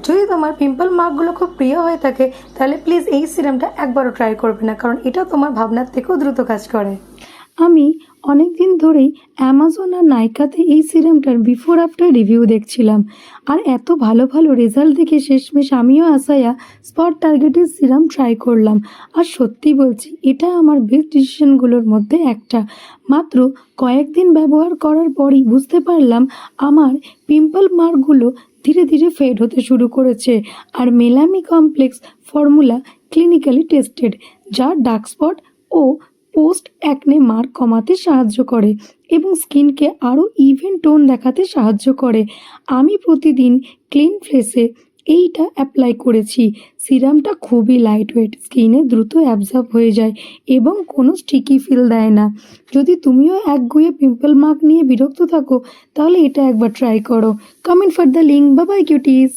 যদি তোমার পিম্পল মার্কগুলো খুব প্রিয় হয়ে থাকে তাহলে প্লিজ এই সিরামটা একবারও ট্রাই করবে না, কারণ এটা তোমার ভাবনার থেকেও দ্রুত কাজ করে। আমি অনেক দিন ধরেই অ্যামাজন আর নাইকাতে এই সিরামটার বিফোর আফটার রিভিউ দেখছিলাম, আর এত ভালো ভালো রেজাল্ট দেখে শেষমেশ আমিও আসায়া স্পট টার্গেটের সিরাম ট্রাই করলাম। আর সত্যি বলছি, এটা আমার বেস্ট ডিসিশনগুলোর মধ্যে একটা। মাত্র কয়েকদিন ব্যবহার করার পরই বুঝতে পারলাম আমার পিম্পল মার্কগুলো ধীরে ধীরে ফেড হতে শুরু করেছে। আর মেলামি কমপ্লেক্স ফর্মুলা ক্লিনিক্যালি টেস্টেড, যা ডার্ক স্পট ও পোস্ট অ্যাকনে মার্ক কমাতে সাহায্য করে এবং স্কিনকে আরও ইভেন টোন দেখাতে সাহায্য করে। আমি প্রতিদিন ক্লিন ফেসে এইটা অ্যাপ্লাই করেছি। সিরামটা খুবই লাইট ওয়েট, স্কিনে দ্রুত অ্যাবজর্ব হয়ে যায় এবং কোনো স্টিকি ফিল দেয় না। যদি তুমিও একগুঁয়ে পিম্পল মার্ক নিয়ে বিরক্ত থাকো তাহলে এটা একবার ট্রাই করো। Comment for the link. Bye bye কিউটিজ।